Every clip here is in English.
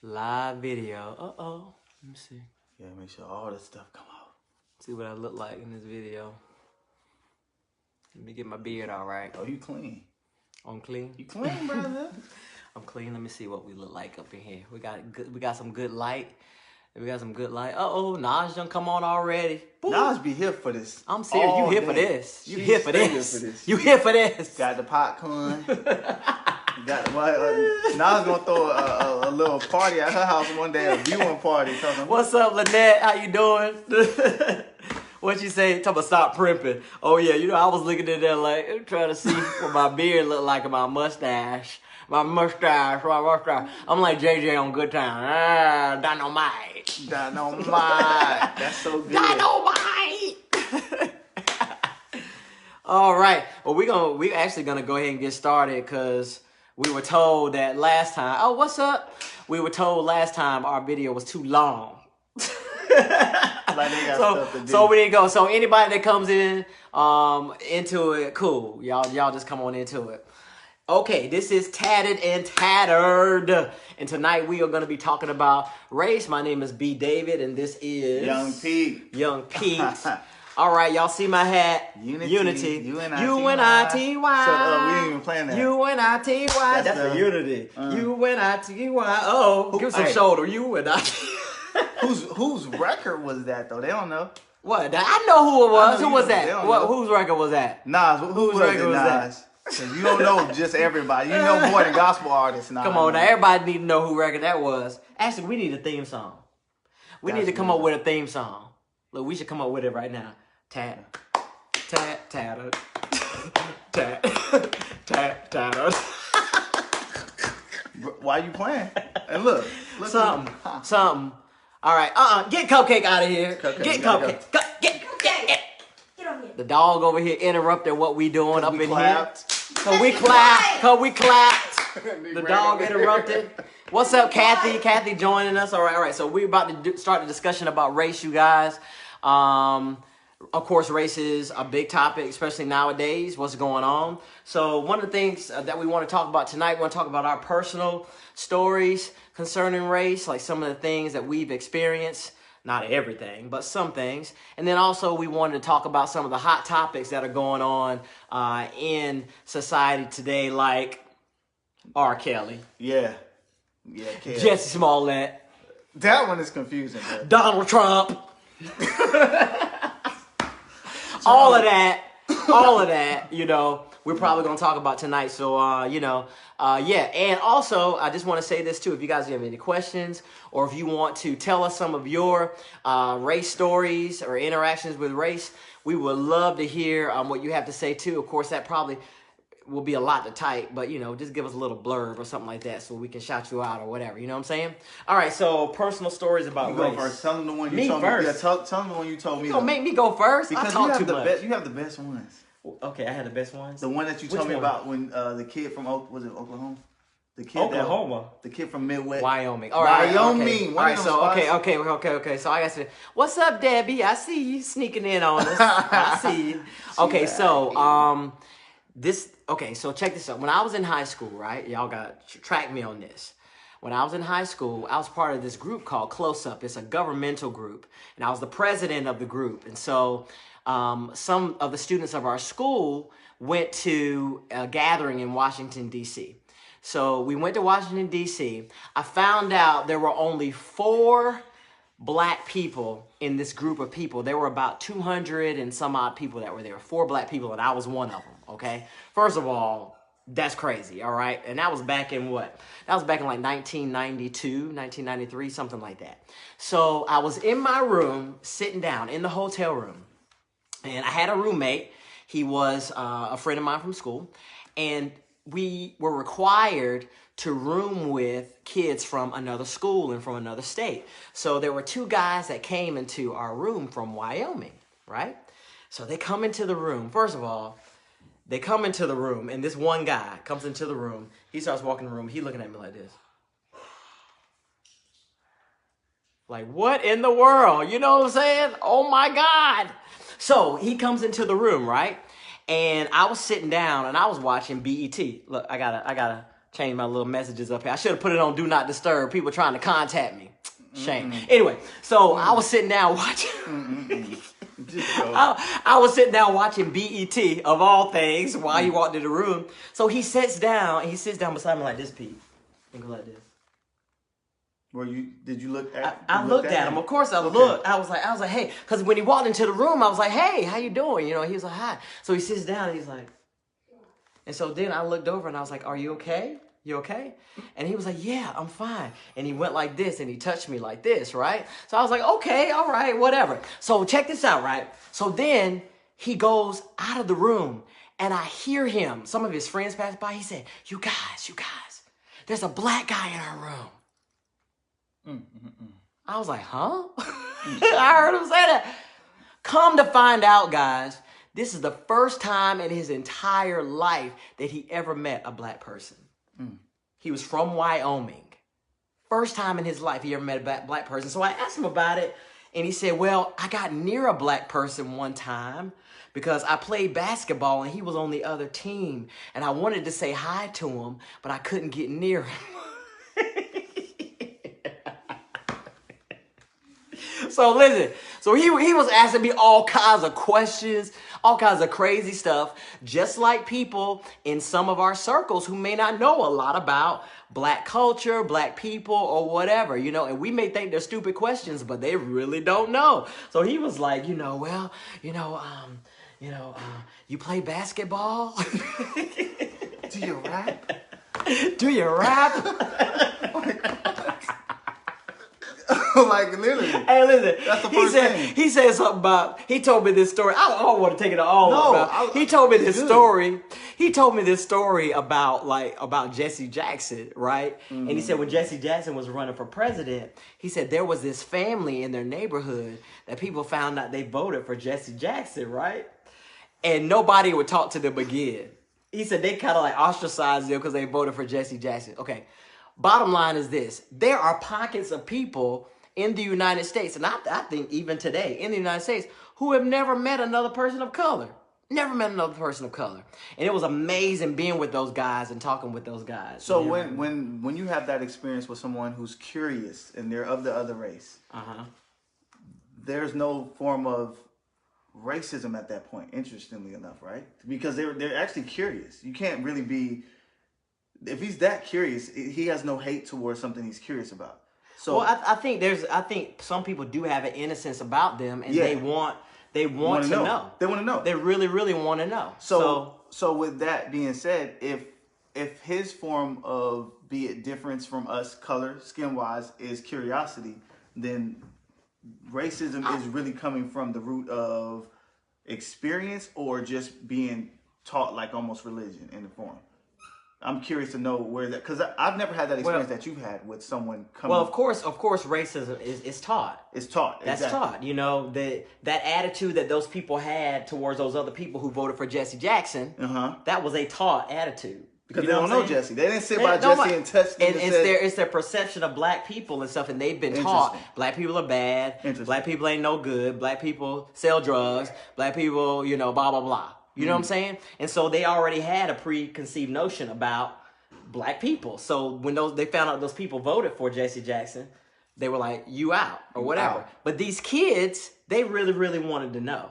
Live video. Uh-oh. Let me see. Yeah, make sure all this stuff come out. See what I look like in this video. Let me get my beard all right. Oh, you clean. I'm clean? You clean, brother. I'm clean. Let me see what we look like up in here. We got some good light. We got some good light. Uh-oh, Nas done come on already. Boop. Nas be here for this. I'm serious. You here for this. You here for this. You here for this. Got the popcorn. Got the Nas gonna throw a little party at her house one day, a viewing party. What's up, Lynette? How you doing? What you say? Talking about stop primping. Oh yeah, you know I was looking at that like trying to see what my beard looked like and my mustache. My mustache. I'm like JJ on Good Time. Dynamite. That's so good. Dynamite. All right. Well, we actually gonna go ahead and get started because we were told that last time. Oh, what's up? We were told last time our video was too long. So we didn't go. So anybody that comes in into it, cool. Y'all just come on into it. Okay, this is Tatted and Tattered. And tonight we are going to be talking about race. My name is B. David, and this is... Young Pete. Young Pete. All right, y'all see my hat? Unity. U-N-I-T-Y. So, we ain't even playing that. U-N-I-T-Y. That's the Unity. U-N-I-T-Y. Oh, give us some shoulder. U-N-I-T-Y. Whose record was that, though? They don't know. What? I know who it was. Who was that? Whose record was that? Nas. Whose record was that? You don't know just everybody. You know more than gospel artists now. Come on, now everybody need to know who record that was. Actually, we need a theme song. We need to come up with a theme song. Look, we should come up with it right now. Tatted. Tatted. Why you playing? And look. Something. All right. Get Cupcake out of here. Get Cupcake. Get on here. The dog over here interrupted what we doing up in here. Cause we clapped. The dog interrupted. What's up, Kathy? Kathy joining us. All right. So we're about to start the discussion about race, you guys. Of course, race is a big topic, especially nowadays, what's going on. So one of the things that we want to talk about tonight, we want to talk about our personal stories concerning race, like some of the things that we've experienced. Not everything, but some things. And then also we wanted to talk about some of the hot topics that are going on in society today, like R. Kelly. Yeah, Jesse Smollett. That one is confusing, bro. Donald Trump. all of that, you know, we're probably going to talk about tonight. So, yeah. And also, I just want to say this, too. If you guys have any questions or if you want to tell us some of your race stories or interactions with race, we would love to hear what you have to say, too. Of course, that probably will be a lot to type, but, you know, just give us a little blurb or something like that so we can shout you out or whatever. You know what I'm saying? All right, so personal stories about race. Go first. Tell them the one you told me. Yeah, tell them the one you told me. You gonna make me go first? Because I talk too much. You have the best ones. Okay, I had the best ones. The one that you told me about when the kid from Oklahoma? The kid Oklahoma. The kid from Midwest. Wyoming. All right. Wyoming. Okay. All right. So okay. So I got to. What's up, Debbie? I see you sneaking in on us. I see you. Okay. So So check this out. When I was in high school, right? Y'all got to track me on this. When I was in high school, I was part of this group called Close Up. It's a governmental group, and I was the president of the group. And so some of the students of our school went to a gathering in Washington, D.C. So we went to Washington, D.C. I found out there were only 4 black people in this group of people. There were about 200 and some odd people that were there. 4 black people, and I was one of them, okay? First of all, that's crazy, all right? And that was back in what? That was back in like 1992, 1993, something like that. So I was in my room, sitting down in the hotel room, and I had a roommate. He was a friend of mine from school, and we were required to room with kids from another school and from another state. So there were 2 guys that came into our room from Wyoming, right? So they come into the room. First of all, they come into the room, and this one guy comes into the room. He starts walking the room. He looking at me like this. Like, what in the world? You know what I'm saying? Oh, my God. So he comes into the room, right? And I was sitting down, and I was watching BET. Look, I gotta change my little messages up here. I should have put it on Do Not Disturb. People trying to contact me. Shame. Anyway, so I was sitting down watching. I was sitting down watching BET of all things while he walked in the room. So he sits down beside me like this, Pete. And go like this. Did you look at? I looked at him. Of course, I looked. I was like, hey, because when he walked into the room, I was like, hey, how you doing? You know, he was like, hi. So he sits down and he's like, and so then I looked over and I was like, are you okay? You okay? And he was like, yeah, I'm fine. And he went like this and he touched me like this, right? So I was like, okay, all right, whatever. So check this out, right? So then he goes out of the room and I hear him. Some of his friends pass by. He said, you guys, there's a black guy in our room. I was like, huh? I heard him say that. Come to find out, guys, this is the first time in his entire life that he ever met a black person. He was from Wyoming. First time in his life he ever met a black person. So I asked him about it, and he said, well, I got near a black person one time because I played basketball and he was on the other team. And I wanted to say hi to him, but I couldn't get near him. So listen, so he was asking me all kinds of questions, all kinds of crazy stuff, just like people in some of our circles who may not know a lot about black culture, black people, or whatever, you know, and we may think they're stupid questions, but they really don't know. So he was like, you play basketball? Do you rap? Do you rap? Like literally. Hey, listen. That's the first thing. He said something about. He told me this story. I don't want to take it all. He told me this story. He told me this story about Jesse Jackson, right? And he said when Jesse Jackson was running for president, he said there was this family in their neighborhood that people found out they voted for Jesse Jackson, right? And nobody would talk to them again. He said they kind of like ostracized them because they voted for Jesse Jackson. Okay. Bottom line is this. There are pockets of people in the United States, and I think even today in the United States, who have never met another person of color. Never met another person of color. And it was amazing being with those guys and talking with those guys. So when you have that experience with someone who's curious and they're of the other race, there's no form of racism at that point, interestingly enough, right? Because they're actually curious. You can't really be... If he's that curious, he has no hate towards something he's curious about. So, well, I think some people do have an innocence about them, and they want to know. They want to know. They really, really want to know. So with that being said, if his form of, be it difference from us, color, skin wise, is curiosity, then racism is really coming from the root of experience or just being taught like almost religion in the form. I'm curious to know where that, because I've never had that experience that you've had with someone coming. Well, of course, racism is taught. It's taught. That's taught. You know, that attitude that those people had towards those other people who voted for Jesse Jackson. That was a taught attitude. Because they don't know Jesse. They didn't sit by Jesse and touch them. And it's their perception of black people and stuff, and they've been taught black people are bad. Black people ain't no good. Black people sell drugs. Black people, blah blah blah. You know what I'm saying? And so they already had a preconceived notion about black people. So when they found out those people voted for Jesse Jackson, they were like, you out or whatever. But these kids, they really, really wanted to know.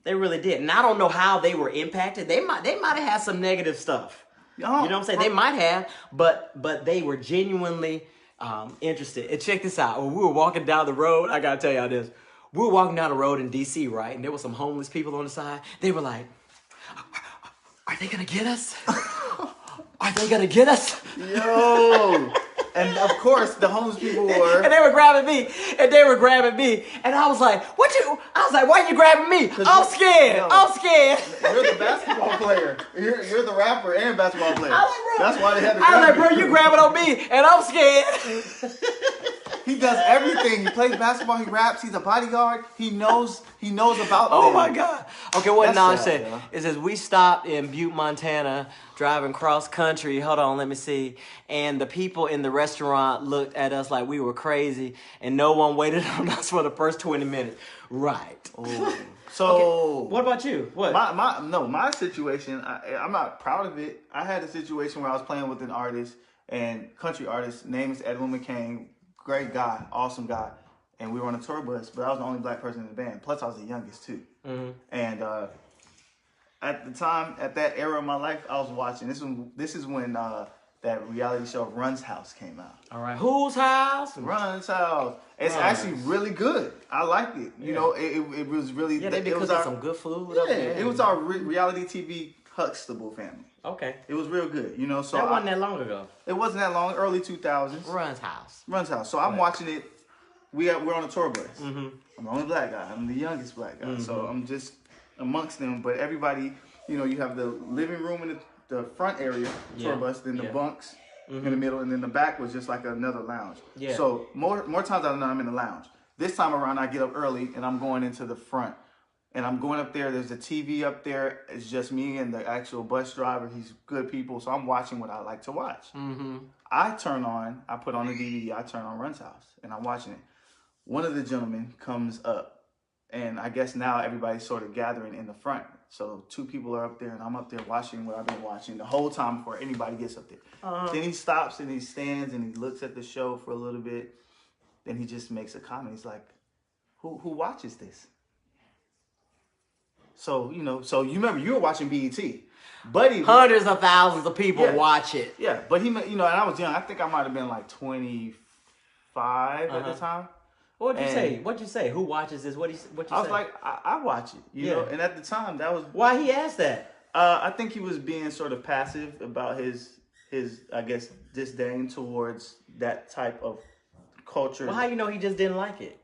They really did. And I don't know how they were impacted. They might have had some negative stuff. You know what I'm saying? They might have, but they were genuinely interested. And check this out. When we were walking down the road, I got to tell y'all this. We were walking down the road in D.C., right? And there were some homeless people on the side. They were like, are they gonna get us? Are they gonna get us? Yo! And of course, the homeless people were. And they were grabbing me. And I was like, why are you grabbing me? I'm scared. I'm scared. You're the basketball player. You're the rapper and basketball player. That's why they had to grab I was like, bro, you grabbing on me, and I'm scared. He does everything. He plays basketball. He raps. He's a bodyguard. He knows about. Oh my God. Okay, what Naj said? It says we stopped in Butte, Montana, driving cross country. Hold on, let me see. And the people in the restaurant looked at us like we were crazy, and no one waited on us for the first 20 minutes. Right. Oh. So Okay. What about you? What? My situation, I'm not proud of it. I had a situation where I was playing with an artist and country artist, name is Edwin McCain, great guy, awesome guy, and we were on a tour bus, but I was the only black person in the band. Plus, I was the youngest too. Mm-hmm. And at the time, at that era of my life, I was watching. This is when that reality show Run's House came out. All right, whose house? Run's House. It's actually really good. I liked it. You know, it was really. Yeah, they be cooking some good food. Yeah, it was our reality TV Huxtable family. Okay. It was real good. You know, so that wasn't that long ago. It wasn't that long. Early 2000s. Run's House. Run's House. So I'm watching it. We're on a tour bus. Mm-hmm. I'm the only black guy. I'm the youngest black guy. Mm-hmm. So I'm just amongst them. But everybody, you know, you have the living room in the front area tour bus, then the bunks. Mm-hmm. In the middle, and then the back was just like another lounge. Yeah. So more times than not, I'm in the lounge. This time around, I get up early and I'm going into the front, and I'm going up there. There's a TV up there. It's just me and the actual bus driver. He's good people, so I'm watching what I like to watch. Mm-hmm. I put on the DVD. I turn on Run's House, and I'm watching it. One of the gentlemen comes up, and I guess now everybody's sort of gathering in the front. So 2 people are up there, and I'm up there watching what I've been watching the whole time before anybody gets up there. Then he stops and he stands and he looks at the show for a little bit. Then he just makes a comment. He's like, "Who watches this?" So you remember you were watching BET, Buddy. Hundreds of thousands of people watch it. Yeah, but and I was young. I think I might have been like 25 at the time. What'd you say? Who watches this? What you say? I was like, I watch it, you know. And at the time, that was why he asked that. I think he was being sort of passive about his I guess disdain towards that type of culture. Well, how you know he just didn't like it?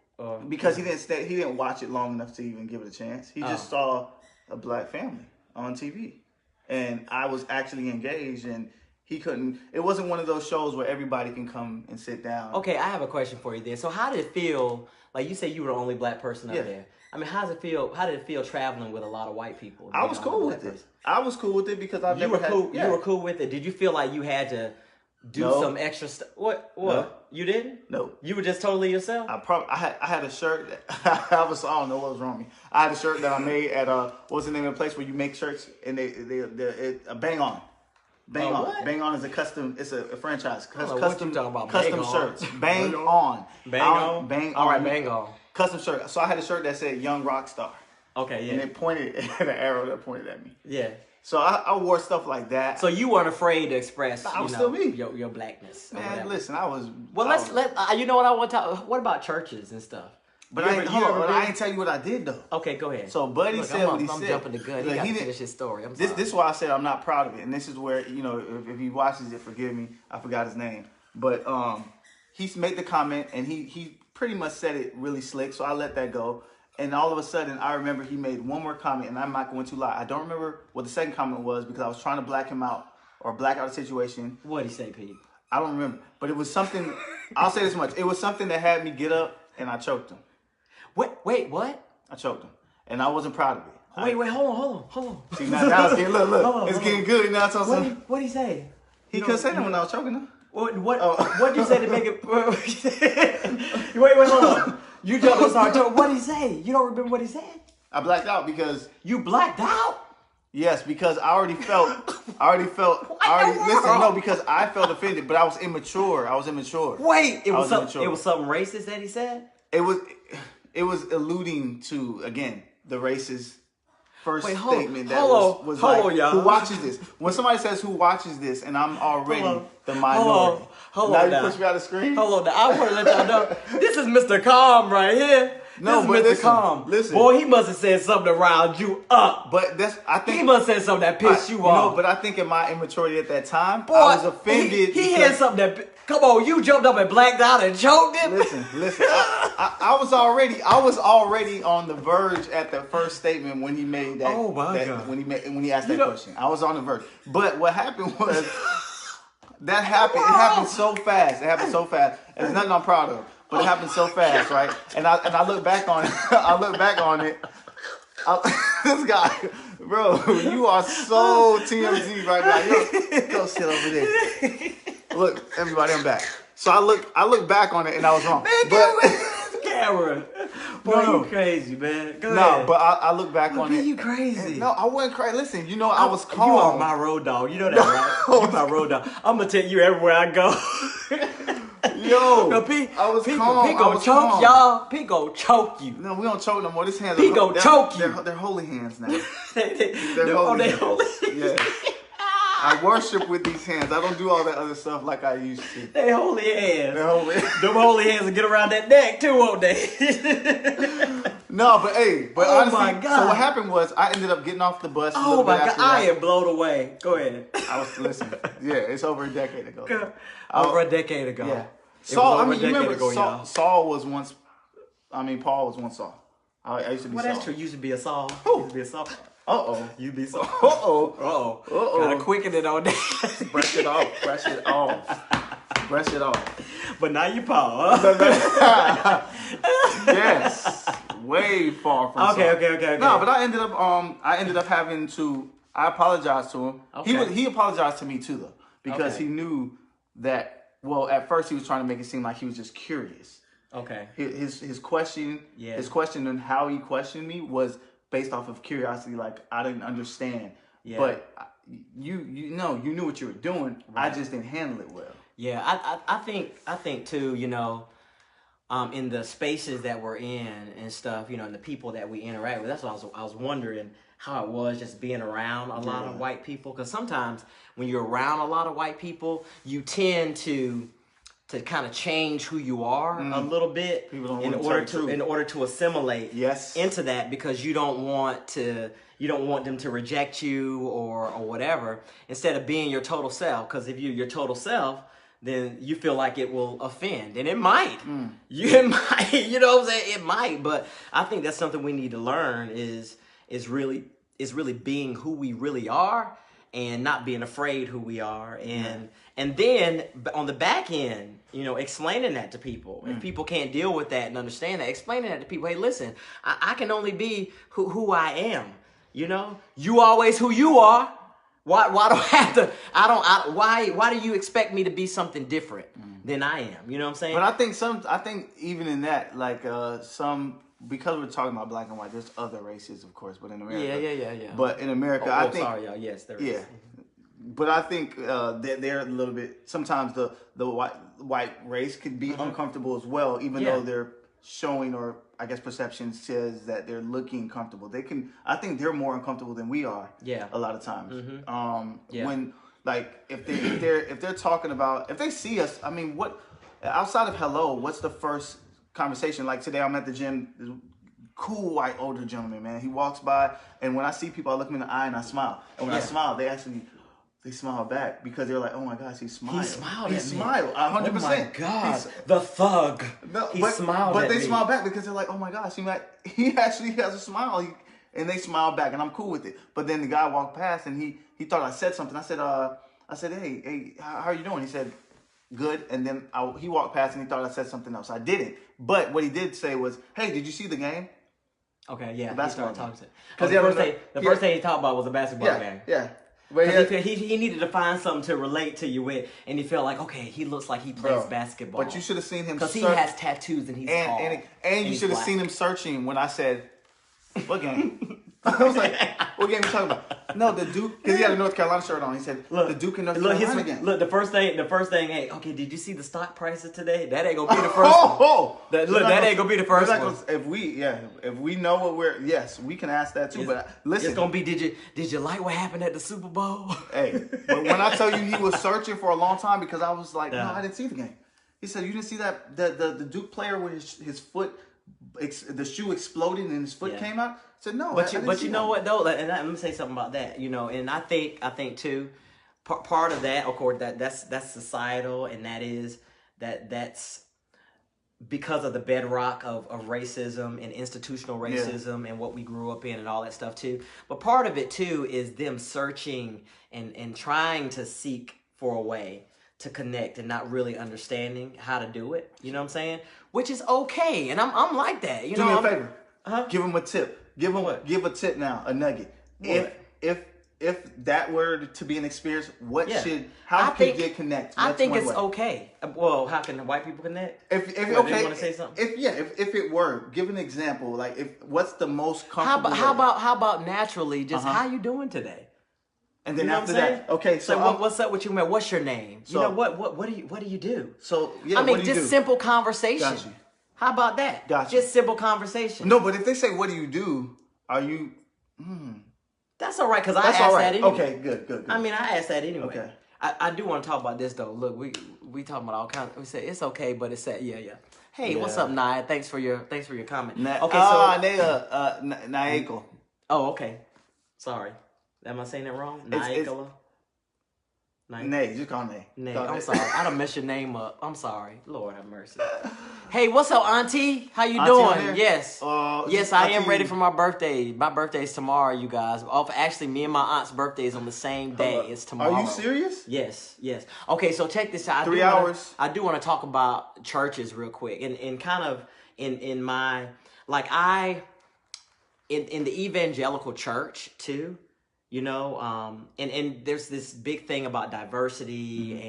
Because he didn't watch it long enough to even give it a chance. He just saw a black family on TV, and I was actually engaged and. He couldn't. It wasn't one of those shows where everybody can come and sit down. Okay, I have a question for you then. So, how did it feel? Like you say, you were the only black person up there. I mean, how did it feel? How did it feel traveling with a lot of white people? I was cool with it. I was cool with it because You were cool with it. Did you feel like you had to do some extra stuff? What? No. You didn't? No. You were just totally yourself? I had a shirt that I don't know what was wrong with me. I had a shirt that I made at what's the name of the place where you make shirts and they Bang On. Bang On. Bang On is it's a franchise. Custom shirts. Bang On. Bang On. Bang On. All right, Bang On. Custom shirt. So I had a shirt that said Young Rockstar. Okay, yeah. And it pointed at an arrow that pointed at me. Yeah. So I wore stuff like that. So you weren't afraid to express still me. Your blackness. Man, listen, I was. Well, you know what I want to talk. What about churches and stuff? But I ain't tell you what I did though. Okay, go ahead. So Buddy said what he said. I'm jumping the gun. He got to finish his story. I'm sorry. This is why I said I'm not proud of it, and this is where if he watches it, forgive me, I forgot his name, but he's made the comment and he pretty much said it really slick, so I let that go. And all of a sudden, I remember he made one more comment, and I'm not going to lie. I don't remember what the second comment was because I was trying to black him out or black out the situation. What did he say, Pete? I don't remember, but it was something. I'll say this much: it was something that had me get up, and I choked him. Wait, what? I choked him, and I wasn't proud of it. Wait, hold on. See, now it's getting, look, it's getting good now. What did he say? He couldn't say that when I was choking him. What did you say to make it? Wait, hold on. You jumped and started talking. What did he say? You don't remember what he said? I blacked out because... You blacked out? Yes, because I already felt... Listen, no, because I felt offended, but I was immature. Wait, it was something racist that he said? It was alluding to, again, the racist statement that was like, who watches this? When somebody says who watches this, and I'm already the minority. Now you push me out of the screen? Hold on, I want to let y'all know, this is Mr. Calm right here. No, but Mr. Calm. Listen. Boy, he must have said something to round you up. But I think he must have said something that pissed you off. No, but I think in my immaturity at that time, I was offended. He had something that... Come on, you jumped up and blacked out and choked him. Listen. I was already on the verge at the first statement when he made that. Oh my God! When he asked that question, I was on the verge. But what happened was that happened. It happened so fast. There's nothing I'm proud of, but it happened so fast, right? And I look back on it. This guy, bro, you are so TMZ right now. Go sit over there. Look, everybody, I'm back. So I look back on it and I was wrong. Man, camera. Boy, No. you crazy, man. Go No, ahead. but I look back on it. You crazy. No, I wasn't crazy. Listen, you know, I was You calm. are my road dog. You know that, right? You my road dog. I'm gonna take you everywhere I go. Yo, No, Pete, I was Pete, calm. Pete I gonna was choke calm. y'all. Pete gonna choke you. No, we don't choke no more. This hands He gonna choke you. They're holy hands now. They're holy they hands. holy. Yes. I worship with these hands. I don't do all that other stuff like I used to. They holy hands. They're holy. Them holy hands will get around that neck too, won't they? No, but hey, but Oh honestly, my God. so what happened was I ended up getting off the bus. A Oh little my bit God, after I that. am blown away. Go ahead. I was listen. Yeah, it's over a decade ago. Over a decade ago. Yeah. It Saul, was I over mean, a you decade remember ago, y'all. Saul was once. I mean, Paul was once Saul. I used to be Well, Saul. that's true. You used to be a Saul. Who? You used to be a Saul. Uh-oh. You be Saul. Uh-oh. Uh-oh. Uh-oh. Kind of quicken it on that. Brush it off. Brush it off. Brush it off. But now you Paul, huh? Yes. Way far from Okay, Saul. okay. No, but I ended up having to. I apologized to him. Okay. He apologized to me too though, because Okay. he knew that. Well, at first he was trying to make it seem like he was just curious. Okay. His question, Yeah. his question and how he questioned me was based off of curiosity. Like I didn't understand, Yeah. but you know you knew what you were doing. I just didn't handle it well. Yeah, I think too, you know, in the spaces that we're in and stuff, you know, and the people that we interact with. That's what I was wondering how it was just being around a lot of white people. Because sometimes when you're around a lot of white people, you tend to kind of change who you are a little bit People don't in wanna order tell the truth. in order to assimilate Yes. into that, because you don't want them to reject you or whatever, instead of being your total self. Because if you're your total self, then you feel like it will offend, and it might. It might, you know what I'm saying? It might, but I think that's something we need to learn is really being who we really are and not being afraid who we are, and then on the back end, you know, explaining that to people. If people can't deal with that and understand that, explaining that to people. Hey, listen, I can only be who I am. You know, you always who you are. Why do I have to? Why do you expect me to be something different than I am? You know what I'm saying? But I think even in that, like because we're talking about black and white, there's other races, of course, but in America, yeah. But in America, Oh, I think, sorry, y'all. Yes, there is. yeah. But I think that they're a little bit. Sometimes the white race could be uncomfortable as well, even Yeah. though they're showing, or I guess perception says that they're looking comfortable. They can. I think they're more uncomfortable than we are. Yeah. A lot of times. Yeah. When like if they're talking about, if they see us, I mean, what outside of hello, what's the first conversation? Like today, I'm at the gym. This cool white older gentleman, man. He walks by, and when I see people, I look him in the eye and I smile. And when I smile, they smile back because they're like, "Oh my gosh, he smiled." He smiled. He at me. smiled. 100%. Oh my God, the thug. No, He but, smiled. But at they me. smile back because they're like, "Oh my gosh, he actually has a smile." And they smile back, and I'm cool with it. But then the guy walked past, and he thought I said something. I said, "Hey, how are you doing?" He said, "Good." And then he walked past, and he thought I said something else. I didn't. But what he did say was, "Hey, did you see the game?" Okay, yeah. basketball He started talking game. to. The first thing he talked about was a basketball game. Yeah. But He needed to find something to relate to you with, and he felt like, okay, he looks like he plays basketball. But you should have seen him because he has tattoos and he's tall. And you should have seen him searching when I said, "What game?" I was like, "What game are you talking about?" No, the Duke, because he had a North Carolina shirt on. He said, "The Duke and North Carolina game." Look, the first thing. Hey, okay, did you see the stock prices today? That ain't gonna be the first one. That ain't gonna be the first one. If we know what we can ask that too. But listen, it's gonna be. Did you like what happened at the Super Bowl? Hey, but when I tell you he was searching for a long time because I was like, no, I didn't see the game. He said, "You didn't see that the Duke player with his foot, the shoe exploded and his foot came out." I said, "No." But you know what though, and let me say something about that. You know, and I think too, part of that, of course, that's societal, and that's because of the bedrock of racism and institutional racism and what we grew up in and all that stuff too. But part of it too is them searching and trying to seek for a way to connect and not really understanding how to do it. You know what I'm saying? Which is okay, and I'm like that. Do me a favor. Give him a tip. Give a tip now, a nugget. What? If if that were to be an experience, I how think- could they connect? I That's think one it's way. okay. Well, how can the white people connect? If Well, okay, you wanna say something? if it were, give an example. Like, if what's the most How comfortable? how about naturally? Just how you doing today? and then You know after what I'm saying? that, okay. So what's up with you, man? What's your name? So- you know what do you do? So yeah, I mean, what do you just do? simple conversation. Got you. How about that? Got you. Just simple conversation. No, but if they say, "What do you do?" Are you? That's all right because I That's asked all right. that anyway. Okay, good. I mean, I asked that anyway. Okay. I do want to talk about this though. Look, we talking about all kinds. We say it's okay, but it's sad. Yeah. Hey, what's Yeah. up, Nia? Thanks for your comment. Okay, Naeko. Oh, okay. Sorry. Am I saying it wrong? It's- Naikola? Nay, just call Nay. Nay. Call I'm Nay. sorry. I done messed your name up. I'm sorry. Lord have mercy. Hey, what's up, Auntie? How you Auntie on doing? here? Yes. Yes, I am Auntie- ready for my birthday. My birthday's tomorrow, you guys. Actually, me and my aunt's birthday is on the same day. It's tomorrow. Are you serious? Yes. Okay, so check this out. 3 hours. I do want to talk about churches real quick, and kind of in my in the evangelical church too. You know, and there's this big thing about diversity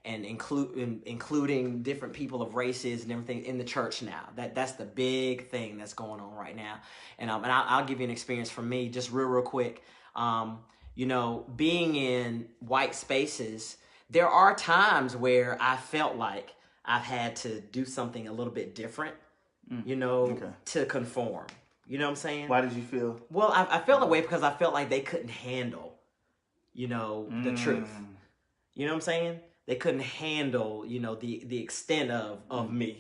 and including different people of races and everything in the church now. That's the big thing that's going on right now. And I'll give you an experience from me just real quick. You know, being in white spaces, there are times where I felt like I've had to do something a little bit different, you know, to conform. You know what I'm saying? Why did you feel? Well, I felt that way because I felt like they couldn't handle, you know, the truth. You know what I'm saying? They couldn't handle, you know, the extent of me,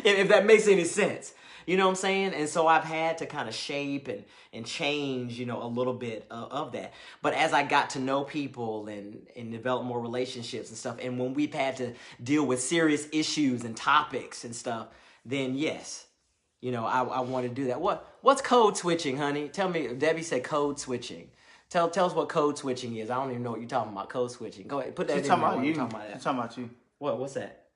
if that makes any sense. You know what I'm saying? And so I've had to kind of shape and change, you know, a little bit of that. But as I got to know people and develop more relationships and stuff, and when we've had to deal with serious issues and topics and stuff, then yes. You know, I want to do that. What's code switching, honey? Tell me. Debbie said code switching. Tell us what code switching is. I don't even know what you're talking about. Code switching. Go ahead. Put that in there while you're talking about that. She's talking about you. What's that?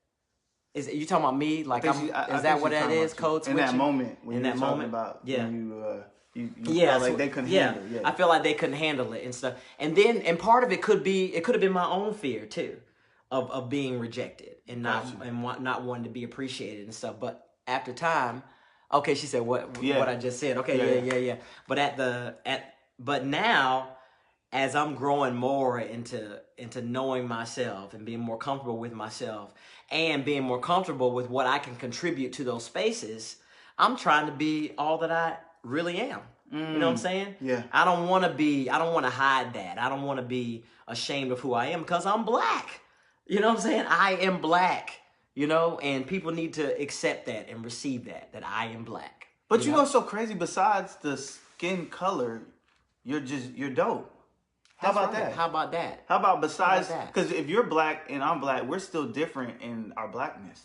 Is it, you talking about me? Like I is think that what she's that talking is? about Code you. switching. In that moment, when in you that were talking moment, about when you yeah, felt like they couldn't handle it. Yeah. I feel like they couldn't handle it and stuff. And part of it could have been my own fear too, of being rejected and not wanting to be appreciated and stuff. But after time. Okay, she said what I just said. Okay, yeah. But now, as I'm growing more into knowing myself and being more comfortable with myself and being more comfortable with what I can contribute to those spaces, I'm trying to be all that I really am. You know what I'm saying? Yeah. I don't want to hide that. I don't want to be ashamed of who I am because I'm black. You know what I'm saying? I am black. You know, and people need to accept that and receive that I am black. But you know what's so crazy? Besides the skin color, you're dope. How about that? How about that? How about besides? How about that? Because if you're black and I'm black, we're still different in our blackness.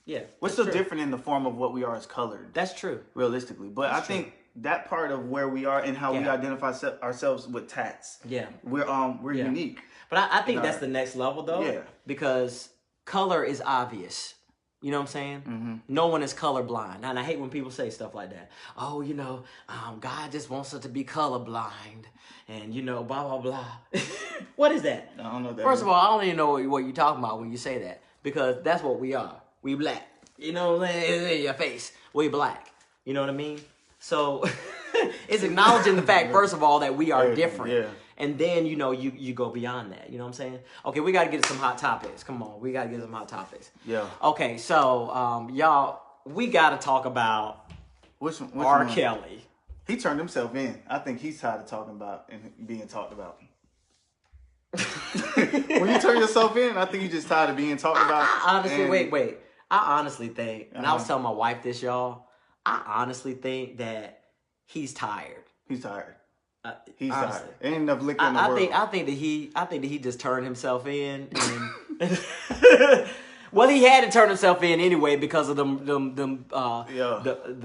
Yeah, We're still different in the form of what we are as colored. That's true. Realistically. But I think that part of where we are and how we identify ourselves with tats. Yeah. We're unique. But I think that's the next level though. Yeah. Because color is obvious. You know what I'm saying? Mm-hmm. No one is colorblind. And I hate when people say stuff like that. Oh, you know, God just wants us to be colorblind. And, you know, blah, blah, blah. What is that? I don't know that. First of all, I don't even know what you're talking about when you say that. Because that's what we are. We black. You know what I'm saying? It's in your face. We black. You know what I mean? So it's acknowledging the fact, first of all, that we are different. Yeah. And then, you know, you go beyond that. You know what I'm saying? Okay, we got to get to some hot topics. Come on. We got to get some hot topics. Yeah. Okay, so, y'all, we got to talk about Which R. one? Kelly. He turned himself in. I think he's tired of talking about and being talked about. When you turn yourself in, I think you're just tired of being talked about. I honestly, wait. I honestly think, and I was telling my wife this, y'all, I honestly think that he's tired. He's tired. He's tired. Ain't enough liquor in the world. I think that he just turned himself in. And well, he had to turn himself in anyway because of the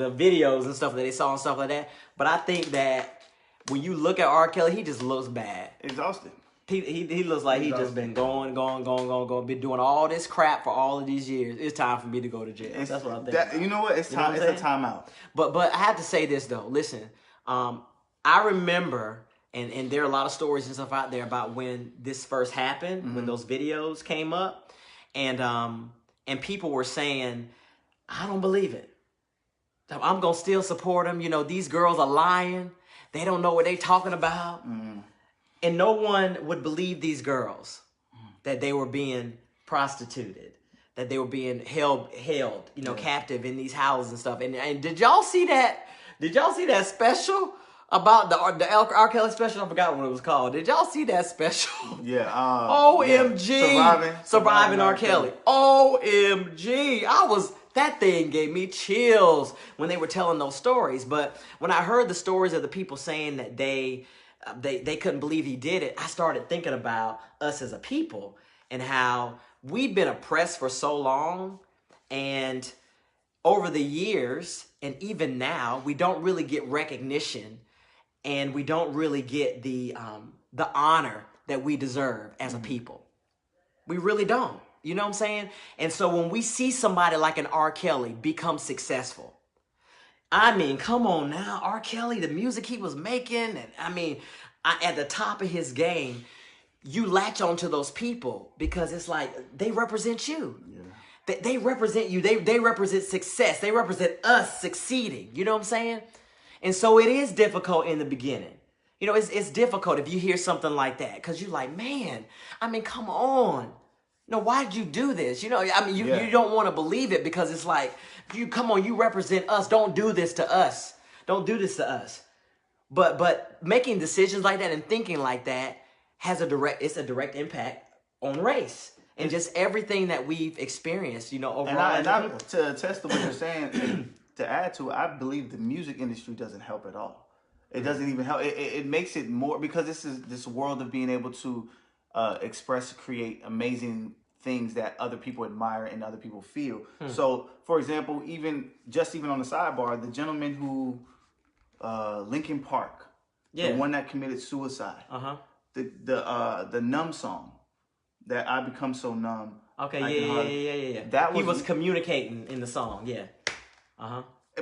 videos and stuff that they saw and stuff like that. But I think that when you look at R. Kelly, he just looks bad. Exhausted. He looks like he just been going, been doing all this crap for all of these years. It's time for me to go to jail. That's what I think. You know what? It's time. It's a timeout. But I have to say this though. Listen, I remember, And there are a lot of stories and stuff out there about when this first happened, when those videos came up, and people were saying, I don't believe it. I'm gonna still support them. You know, these girls are lying. They don't know what they're talking about. And no one would believe these girls that they were being prostituted, that they were being held, you know, captive in these houses and stuff. And did y'all see that? Did y'all see that special about the R. Kelly special? I forgot what it was called. Did y'all see that special? Yeah. OMG. Yeah. Surviving R. Kelly. OMG. That thing gave me chills when they were telling those stories. But when I heard the stories of the people saying that they couldn't believe he did it, I started thinking about us as a people and how we've been oppressed for so long, and over the years and even now, we don't really get recognition, and we don't really get the honor that we deserve as a people. We really don't. You know what I'm saying? And so when we see somebody like an R. Kelly become successful, I mean, come on now, R. Kelly, the music he was making, and I mean, at the top of his game, you latch onto those people because it's like they represent you. Yeah. They represent you. They represent success. They represent us succeeding. You know what I'm saying? And so it is difficult in the beginning. You know, it's difficult if you hear something like that because you're like, man, I mean, come on. No, why did you do this? You know, I mean, you don't want to believe it because it's like, come on, you represent us. Don't do this to us. Don't do this to us. But making decisions like that and thinking like that has a direct impact on race and just everything that we've experienced, you know, overall. And I to attest to what you're saying, to add to it, I believe the music industry doesn't help at all. It doesn't even help. It makes it more, because this world of being able to express, create amazing things that other people admire and other people feel. So, for example, even on the sidebar, the gentleman who, Linkin Park, the one that committed suicide, the Numb song, that I Become So Numb. Okay, yeah. He was communicating in the song,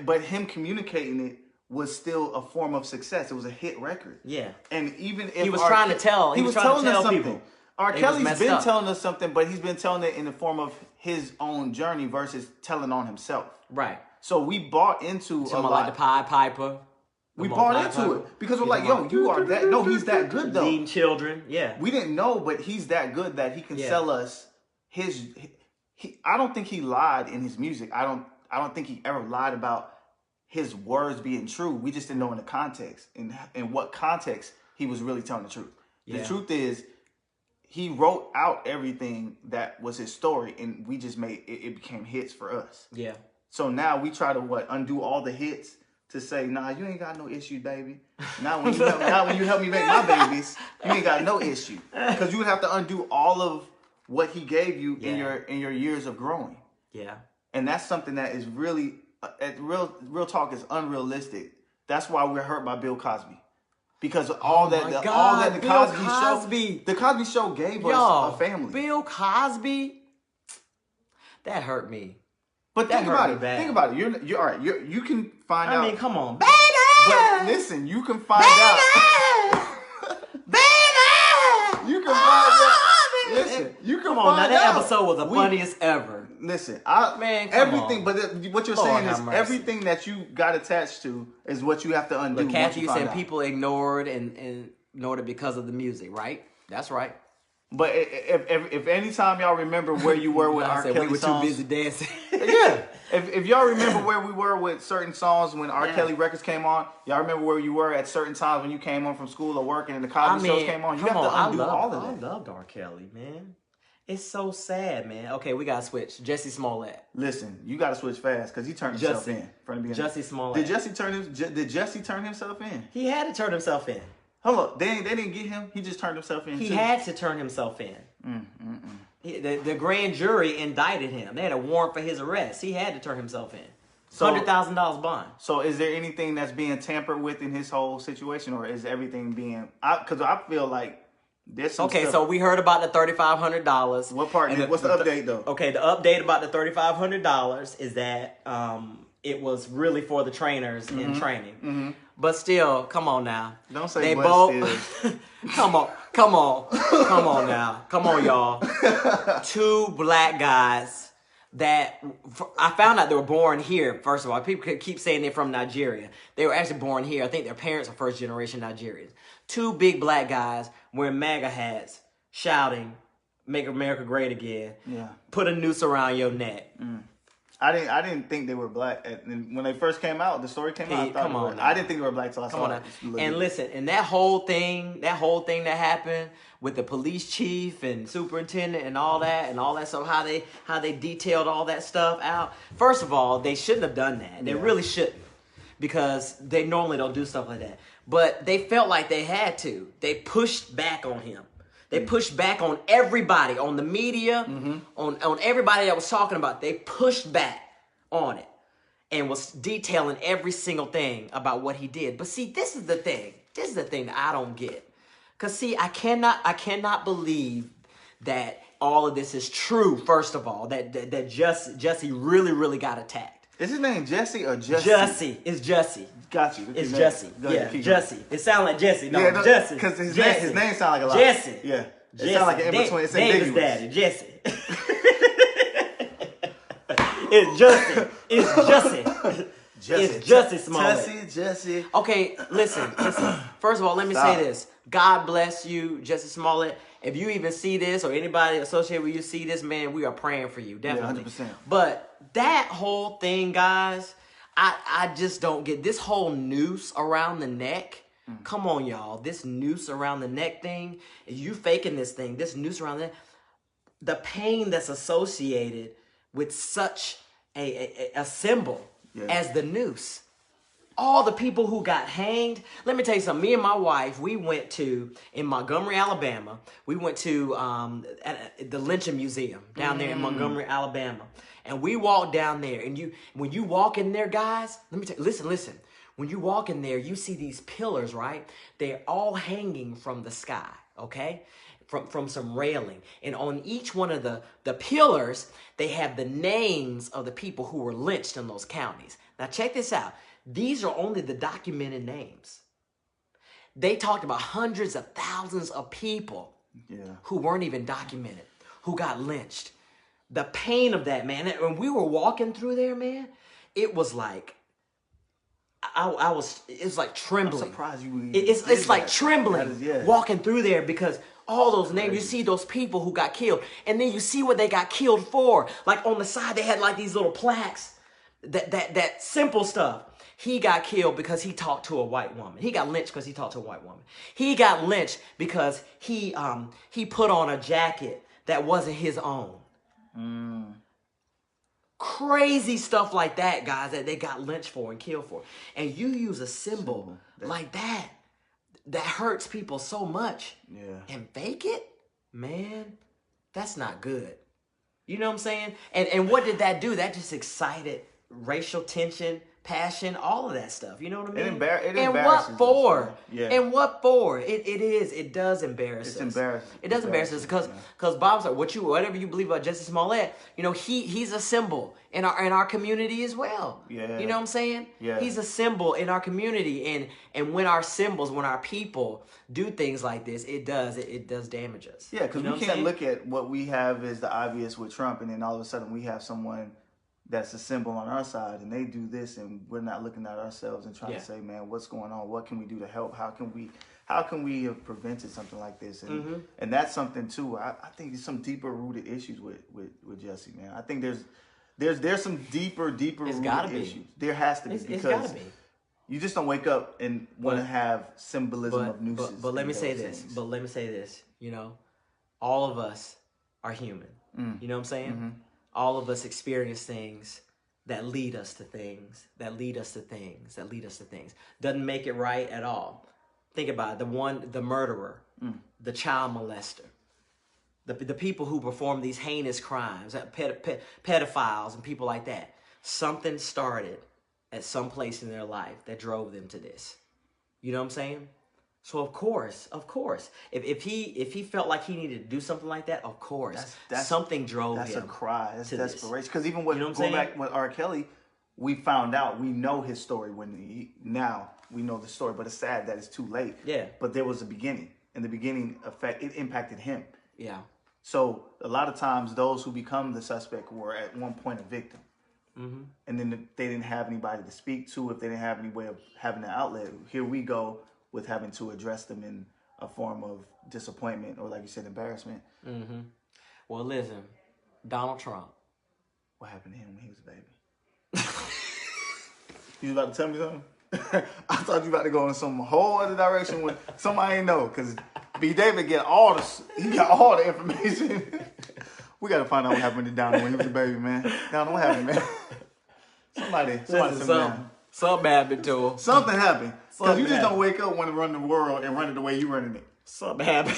But him communicating it was still a form of success. It was a hit record. Yeah. And even if he was trying to tell something. People. R. Kelly's been telling us something, but he's been telling it in the form of his own journey versus telling on himself. Right. So we bought into a lot. Like the Pied Piper. We bought into it because we're like, yo, you are that. No, he's that good though. Leading children. Yeah. We didn't know, but he's that good that he can sell us his. I don't think he lied in his music. I don't think he ever lied about his words being true. We just didn't know in the context, in what context he was really telling the truth. Yeah. The truth is, he wrote out everything that was his story, and we just made it became hits for us. Yeah. So now we try to undo all the hits to say, nah, you ain't got no issue, baby. Now when you help me make my babies, you ain't got no issue, because you would have to undo all of what he gave you in your years of growing. Yeah. And that's something that is really real talk is unrealistic. That's why we're hurt by Bill Cosby. Because the Cosby Show gave us a family. Bill Cosby, that hurt me. But think about it. Think about it. You're all right. You can find out. I mean, come on, baby. But listen, you can find out. Baby. You can find out. Listen, you can come on. Now that episode was the funniest ever. Listen, everything. But what you're saying is everything that you got attached to is what you have to undo. But Kathy, you said people ignored and ignored it because of the music, right? That's right. But if any time y'all remember where you were with R. Kelly we were songs, too busy dancing. Yeah. If y'all remember where we were with certain songs when R. Kelly records came on, y'all remember where you were at certain times when you came home from school or working and the Cosby shows came on. You have to undo all of that. I loved R. Kelly, man. It's so sad, man. Okay, we gotta switch. Jussie Smollett. Listen, you gotta switch fast because he turned himself in from the beginning. Jussie Smollett. Did Jussie turn himself in? He had to turn himself in. Hold up, they didn't get him. He just turned himself in. He had to turn himself in. The grand jury indicted him. They had a warrant for his arrest. He had to turn himself in. $100,000 bond. So is there anything that's being tampered with in his whole situation, or is everything being? Because I feel like there's some stuff. So we heard about the $3,500. What part? What's the update though? Okay, the update about the $3,500 is that it was really for the trainers in training. But still, come on now. Don't say they but both. still. come on now, come on y'all. Two black guys that I found out they were born here. First of all, people could keep saying they're from Nigeria. They were actually born here. I think their parents are first generation Nigerians. Two big black guys wearing MAGA hats, shouting, "Make America Great Again." Yeah. Put a noose around your neck. I didn't think they were black when they first came out. The story came out. I didn't think they were black till I saw it. And listen, and that whole thing that happened with the police chief and superintendent and all that stuff, how they detailed all that stuff out. First of all, they shouldn't have done that. They really shouldn't, because they normally don't do stuff like that. But they felt like they had to. They pushed back on him. They pushed back on everybody, on the media, on everybody that was talking about it. They pushed back on it and was detailing every single thing about what he did. But see, this is the thing. This is the thing that I don't get. Because see, I cannot believe that all of this is true, first of all, that Jesse really, really got attacked. Is his name Jesse or Jesse? Jesse. It's Jesse. Got you. It's Jesse. Yeah, Jesse. It sounds like Jesse. No, yeah, Jesse. Because his name sounds like a lot. Jesse. Yeah. Jesse. It sounds like an in-between. It's David's ambiguous. daddy, Jesse. It's Jesse. It's Jesse. It's Jesse Smollett. Jesse. Okay, listen. First of all, let me say this. God bless you, Jesse Smollett. If you even see this, or anybody associated with you see this, man, we are praying for you, definitely. Yeah, 100%. But that whole thing, guys, I just don't get this whole noose around the neck. Come on, y'all. This noose around the neck thing, you faking this thing, this noose around the neck, the pain that's associated with such a symbol as the noose. All the people who got hanged. Let me tell you something. Me and my wife, we went to, in Montgomery, Alabama, we went to the Lynching Museum down there in Montgomery, Alabama. And we walked down there. And when you walk in there, guys, let me tell you, listen. When you walk in there, you see these pillars, right? They're all hanging from the sky, okay? From some railing. And on each one of the pillars, they have the names of the people who were lynched in those counties. Now check this out. These are only the documented names. They talked about hundreds of thousands of people who weren't even documented, who got lynched. The pain of that, man. When we were walking through there, man, it was like, it was like trembling. I'm surprised you. It's like trembling walking through there, because all those names, you see those people who got killed, and then you see what they got killed for. Like on the side, they had like these little plaques, that simple stuff. He got killed because he talked to a white woman. He got lynched because he talked to a white woman. He got lynched because he put on a jacket that wasn't his own. Crazy stuff like that, guys, that they got lynched for and killed for. And you use a symbol like that hurts people so much and fake it, man, that's not good. You know what I'm saying? And what did that do? That just excited racial tension, passion, all of that stuff. You know what I mean? And what for? And what for? It does embarrass us. It's embarrassing. It does embarrass us because Bob's like, whatever you believe about Jesse Smollett, you know, he's a symbol in our community as well. Yeah. You know what I'm saying? Yeah. He's a symbol in our community, and when our people do things like this, it does damage us. Yeah, because we can't look at what we have as the obvious with Trump, and then all of a sudden we have someone that's a symbol on our side, and they do this, and we're not looking at ourselves and trying to say, man, what's going on? What can we do to help? How can we have prevented something like this? And and that's something too. I think there's some deeper rooted issues with Jesse, man. I think there's some deeper rooted issues. There has to be, because gotta be. You just don't wake up and want to have symbolism of nooses. But let me say this. You know, all of us are human. You know what I'm saying? All of us experience things that lead us to things, Doesn't make it right at all. Think about it. The murderer, the child molester, the people who perform these heinous crimes, pedophiles and people like that. Something started at some place in their life that drove them to this. You know what I'm saying? So of course, if he felt like he needed to do something like that, of course, something drove him. That's a cry. That's desperation. Because even going back with R. Kelly, we found out, we know his story now we know the story, but it's sad that it's too late. Yeah. But there was a beginning, and the beginning it impacted him. Yeah. So a lot of times those who become the suspect were at one point a victim. Mm-hmm. And then they didn't have anybody to speak to. If they didn't have any way of having an outlet, here we go with having to address them in a form of disappointment or, like you said, embarrassment. Mm-hmm. Well, listen, Donald Trump. What happened to him when he was a baby? You was about to tell me something? I thought you about to go in some whole other direction with somebody I ain't know, because B. David got all the information. We got to find out what happened to Donald when he was a baby, man. Donald, what happened, man? Somebody Something happened to him. Something happened. Because you just don't wake up want to run the world and run it the way you running it. Something happened.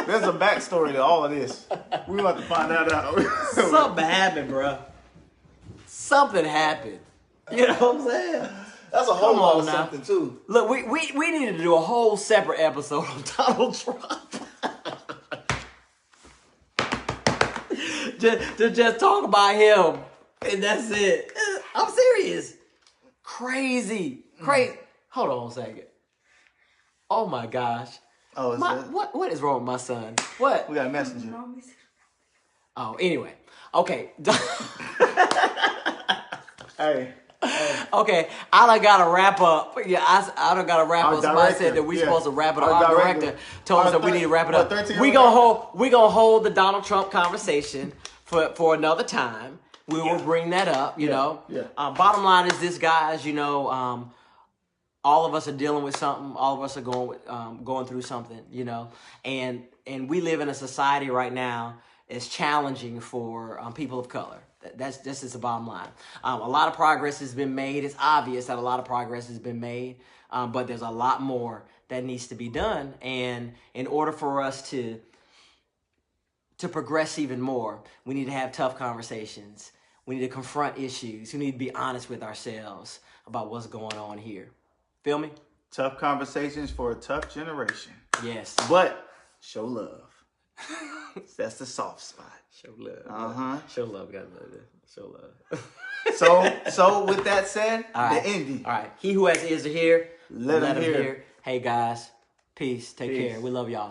There's a backstory to all of this. We about to find that out. Something happened, bro. Something happened. You know what I'm saying? That's a whole lot of something, too. Look, we needed to do a whole separate episode on Donald Trump. just talk about him. And that's it. I'm serious. Crazy. Hold on a second. Oh, my gosh. Oh, what is wrong with my son? What? We got a messenger. Oh, anyway. Okay. Hey. Okay, I done got to wrap up. Yeah, I done got to wrap up. Somebody said that we supposed to wrap it up. Our director told us that we need to wrap it up. We gonna hold the Donald Trump conversation for another time. We will bring that up. You know. Yeah. Bottom line is this, guys. You know, all of us are dealing with something. All of us are going through something. You know, and we live in a society right now that's challenging for people of color. This is the bottom line. A lot of progress has been made. It's obvious that a lot of progress has been made, but there's a lot more that needs to be done. And in order for us to progress even more, we need to have tough conversations. We need to confront issues. We need to be honest with ourselves about what's going on here. Feel me? Tough conversations for a tough generation. Yes. But show love. That's the soft spot. Show love. Uh-huh. Show love. Gotta love it. Show love. So with that said, the ending. All right. He who has ears to hear, let him hear. Hey guys, peace. Take care. We love y'all.